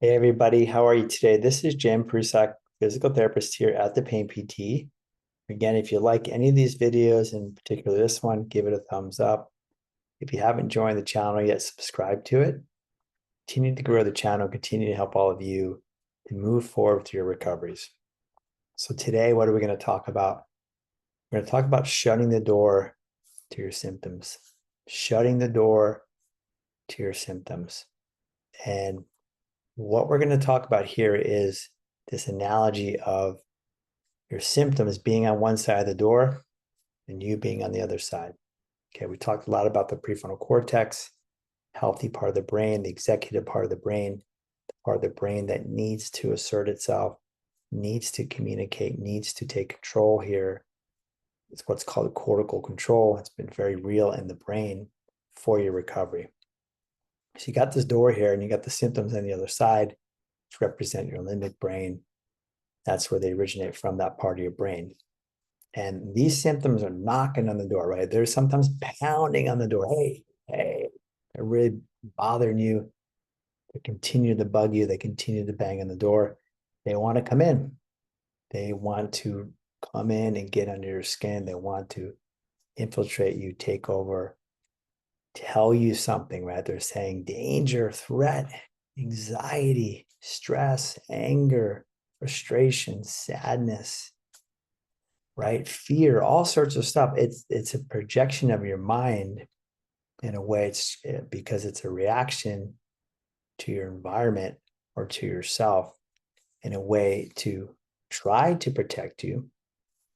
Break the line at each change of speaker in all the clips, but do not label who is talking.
Hey everybody, how are you today? This is Jim Prusak, physical therapist here at the Pain PT. Again, if you like any of these videos, in particular this one, give it a thumbs up. If you haven't joined the channel yet, subscribe to it. Continue to grow the channel, continue to help all of you to move forward with your recoveries. So today, what are we going to talk about? We're going to talk about shutting the door to your symptoms. Shutting the door to your symptoms. And what we're going to talk about here is this analogy of your symptoms being on one side of the door and you being on the other side. Okay, we talked a lot about the prefrontal cortex, healthy part of the brain, the executive part of the brain, the part of the brain that needs to assert itself, needs to communicate, needs to take control here. It's what's called cortical control. It's been very real in the brain for your recovery. So you got this door here and you got the symptoms on the other side, which represent your limbic brain. That's where they originate from, that part of your brain. And these symptoms are knocking on the door, right? They're sometimes pounding on the door. Hey, hey, they're really bothering you. They continue to bug you. They continue to bang on the door. They want to come in. They want to come in and get under your skin. They want to infiltrate you, take over, tell you something, right? They're saying danger, threat, anxiety, stress, anger, frustration, sadness, right? Fear, all sorts of stuff. It's a projection of your mind in a way. It's because it's a reaction to your environment or to yourself in a way to try to protect you.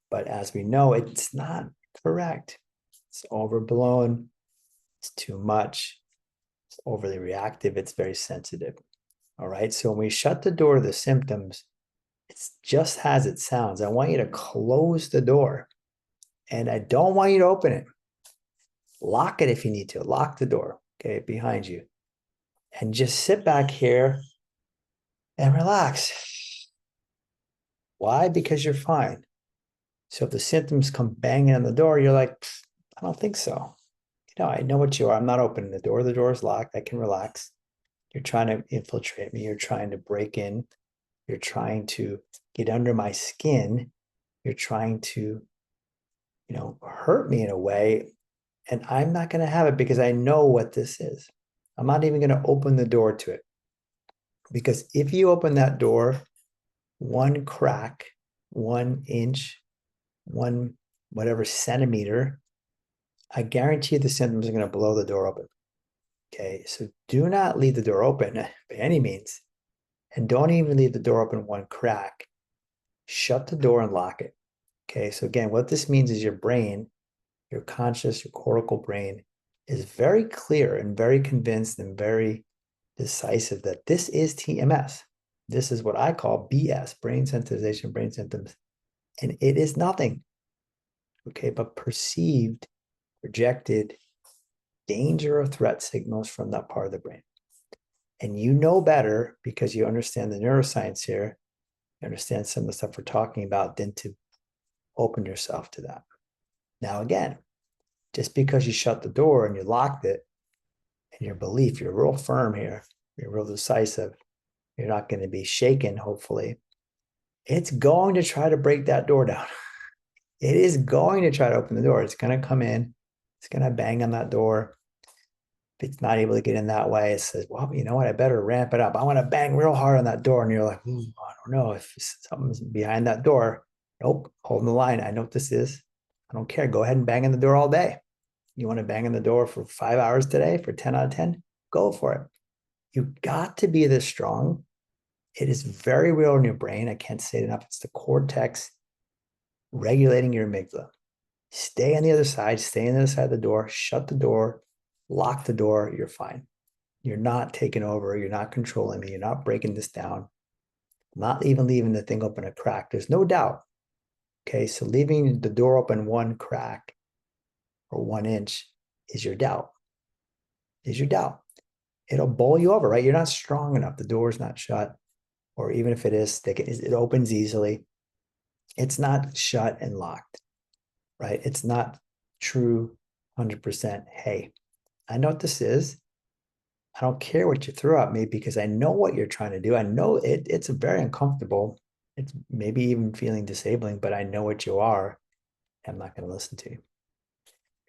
But as we know, it's not correct. It's overblown. It's too much. It's overly reactive. It's very sensitive. All right. So when we shut the door to the symptoms, it's just as it sounds. I want you to close the door and I don't want you to open it. Lock it if you need to. Lock the door, okay, behind you. And just sit back here and relax. Why? Because you're fine. So if the symptoms come banging on the door, you're like, I don't think so. I know what you are. I'm not opening the door. The door is locked. I can relax. You're trying to infiltrate me. You're trying to break in. You're trying to get under my skin. You're trying to, hurt me in a way. And I'm not going to have it because I know what this is. I'm not even going to open the door to it. Because if you open that door, one crack, 1 inch, one whatever centimeter, I guarantee you the symptoms are going to blow the door open. Okay, so do not leave the door open by any means. And don't even leave the door open one crack. Shut the door and lock it. Okay, so again, what this means is your brain, your conscious, your cortical brain is very clear and very convinced and very decisive that this is TMS. This is what I call BS, brain sensitization, brain symptoms. And it is nothing, okay, but perceived, projected danger or threat signals from that part of the brain. And you know better because you understand the neuroscience here, you understand some of the stuff we're talking about, than to open yourself to that. Now, again, just because you shut the door and you locked it, and your belief, you're real firm here, you're real decisive, you're not going to be shaken, hopefully, it's going to try to break that door down. It is going to try to open the door. It's going to come in, it's going to bang on that door. If it's not able to get in that way, it says, well, you know what? I better ramp it up. I want to bang real hard on that door. And you're like, I don't know if something's behind that door. Nope, holding the line. I know what this is. I don't care. Go ahead and bang on the door all day. You want to bang on the door for 5 hours today for 10 out of 10? Go for it. You've got to be this strong. It is very real in your brain. I can't say it enough. It's the cortex regulating your amygdala. Stay on the other side. Stay on the other side of the door. Shut the door. Lock the door. You're fine. You're not taking over. You're not controlling me. You're not breaking this down. Not even leaving the thing open a crack. There's no doubt. Okay, so leaving the door open one crack or 1 inch is your doubt. Is your doubt. It'll bowl you over, right? You're not strong enough. The door's not shut. Or even if it is, it opens easily. It's not shut and locked, right? It's not true 100%. Hey, I know what this is. I don't care what you throw at me because I know what you're trying to do. I know it's very uncomfortable. It's maybe even feeling disabling, but I know what you are. I'm not going to listen to you.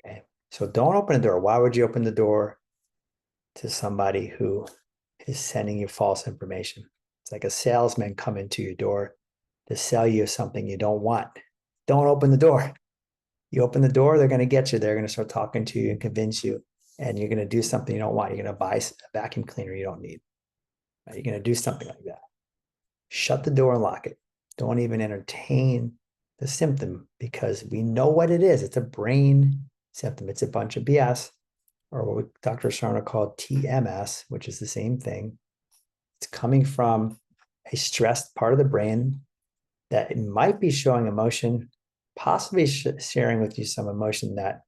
Okay. So don't open the door. Why would you open the door to somebody who is sending you false information? It's like a salesman coming to your door to sell you something you don't want. Don't open the door. You open the door, they're going to get you. They're going to start talking to you and convince you, and you're going to do something you don't want. You're going to buy a vacuum cleaner you don't need. You're going to do something like that. Shut the door and lock it. Don't even entertain the symptom because we know what it is. It's a brain symptom. It's a bunch of BS, or what Dr. Sarno called TMS, which is the same thing. It's coming from a stressed part of the brain that it might be showing emotion, possibly sharing with you some emotion that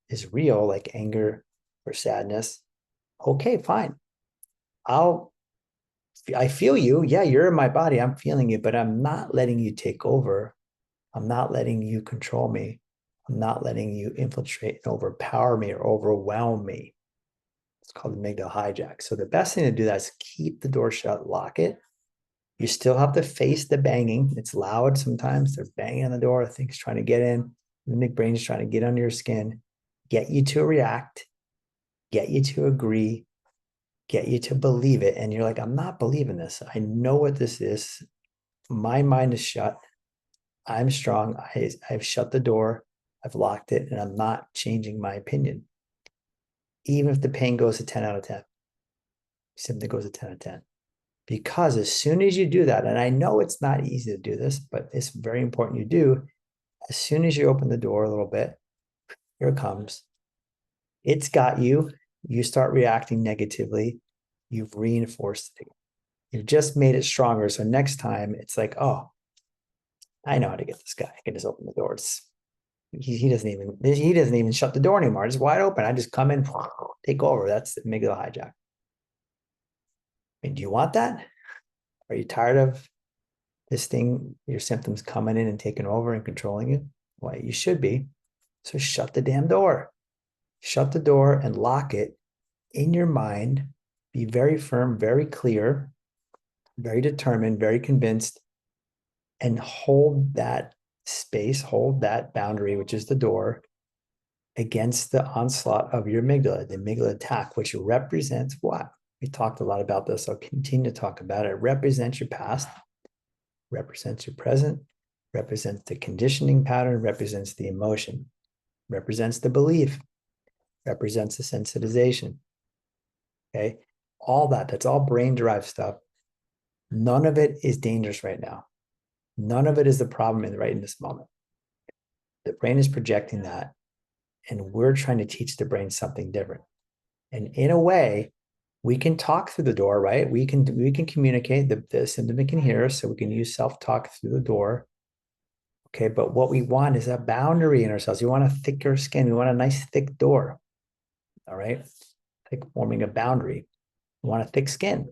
is real, like anger or sadness. Okay, fine. I feel you. Yeah, you're in my body. I'm feeling you, but I'm not letting you take over. I'm not letting you control me. I'm not letting you infiltrate and overpower me or overwhelm me. It's called amygdala hijack. So the best thing to do that is keep the door shut, lock it. You still have to face the banging. It's loud sometimes. They're banging on the door. Things trying to get in. The limbic brain's trying to get under your skin, get you to react, get you to agree, get you to believe it. And you're like, I'm not believing this. I know what this is. My mind is shut. I'm strong. I've shut the door. I've locked it, and I'm not changing my opinion. Even if the pain goes to 10 out of 10, symptom goes to 10 out of 10. Because as soon as you do that, and I know it's not easy to do this, but it's very important you do, as soon as you open the door a little bit, here it comes. It's got you. You start reacting negatively. You've reinforced it. You've just made it stronger. So next time it's like, oh, I know how to get this guy. I can just open the doors. He doesn't even shut the door anymore. It's wide open. I just come in, take over. That's the amygdala hijack. I mean, do you want that? Are you tired of this thing, your symptoms coming in and taking over and controlling you? Well, you should be. So shut the damn door. Shut the door and lock it in your mind. Be very firm, very clear, very determined, very convinced, and hold that space, hold that boundary, which is the door, against the onslaught of your amygdala, the amygdala attack, which represents what? We talked a lot about this. I'll continue to talk about it. It represents your past, represents your present, represents the conditioning pattern, represents the emotion, represents the belief, represents the sensitization. Okay. All that's all brain derived stuff. None of it is dangerous right now. None of it is the problem right in this moment. The brain is projecting that, and we're trying to teach the brain something different. And in a way, we can talk through the door, right? We can communicate. The symptom can hear us, so we can use self-talk through the door. Okay, but what we want is a boundary in ourselves. We want a thicker skin. We want a nice thick door. All right, like forming a boundary. We want a thick skin.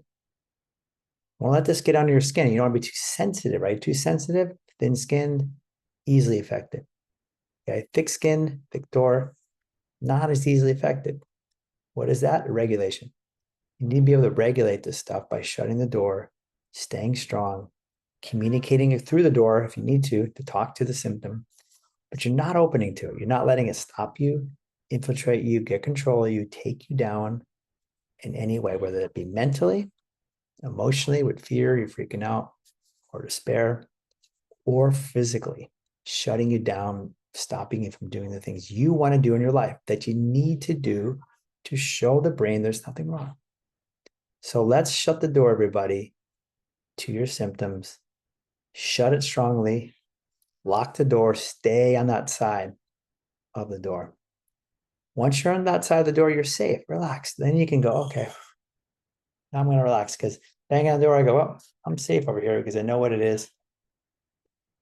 Don't let this get under your skin. You don't want to be too sensitive, right? Too sensitive, thin-skinned, easily affected. Okay, thick skin, thick door, not as easily affected. What is that? Regulation. You need to be able to regulate this stuff by shutting the door, staying strong, communicating it through the door if you need to talk to the symptom, but you're not opening to it. You're not letting it stop you, infiltrate you, get control of you, take you down in any way, whether it be mentally, emotionally, with fear, you're freaking out, or despair, or physically, shutting you down, stopping you from doing the things you want to do in your life that you need to do to show the brain there's nothing wrong. So let's shut the door, everybody, to your symptoms. Shut it strongly, lock the door, stay on that side of the door. Once you're on that side of the door, you're safe, relax. Then you can go, okay, now I'm going to relax, because banging on the door, I go, oh, I'm safe over here because I know what it is.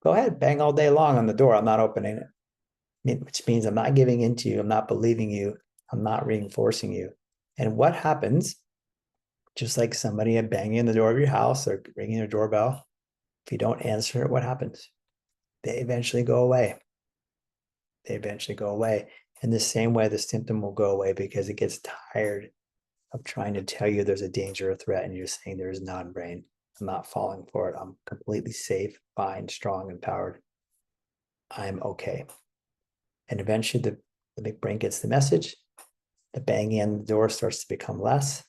Go ahead, bang all day long on the door. I'm not opening it, which means I'm not giving in to you. I'm not believing you. I'm not reinforcing you. And what happens, just like somebody banging on the door of your house or ringing your doorbell, if you don't answer it, what happens? They eventually go away. They eventually go away. In the same way, the symptom will go away because it gets tired of trying to tell you there's a danger or threat, and you're saying there is none, brain. I'm not falling for it. I'm completely safe, fine, strong, empowered. I'm okay. And eventually the big brain gets the message. The banging on the door starts to become less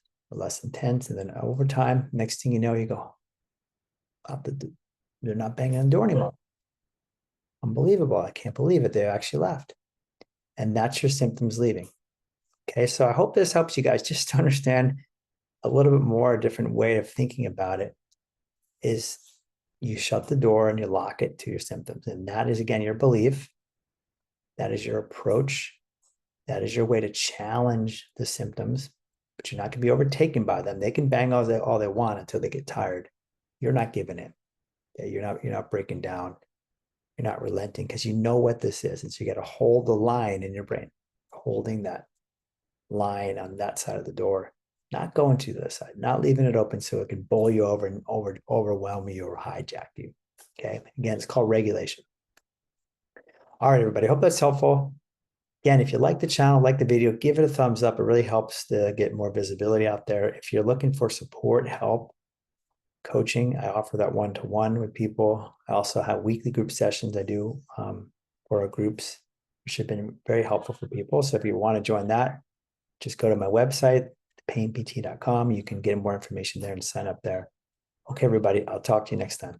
intense. And then over time, next thing you know, you go, they're not banging on the door anymore. Unbelievable. I can't believe it. They actually left. And that's your symptoms leaving. Okay. So I hope this helps you guys just to understand a little bit more, a different way of thinking about it is you shut the door and you lock it to your symptoms. And that is, again, your belief. That is your approach. That is your way to challenge the symptoms, but you're not going to be overtaken by them. They can bang all they want until they get tired. You're not giving it. You're not breaking down. You're not relenting because you know what this is. And so you got to hold the line in your brain, holding that line on that side of the door, not going to the other side, not leaving it open so it can bowl you over and overwhelm you or hijack you. Okay. Again, it's called regulation. All right, everybody. Hope that's helpful. Again, if you like the channel, like the video, give it a thumbs up. It really helps to get more visibility out there. If you're looking for support, help, coaching, I offer that one-to-one with people. I also have weekly group sessions I do for our groups, which have been very helpful for people. So if you want to join that, just go to my website, painpt.com. You can get more information there and sign up there. Okay, everybody, I'll talk to you next time.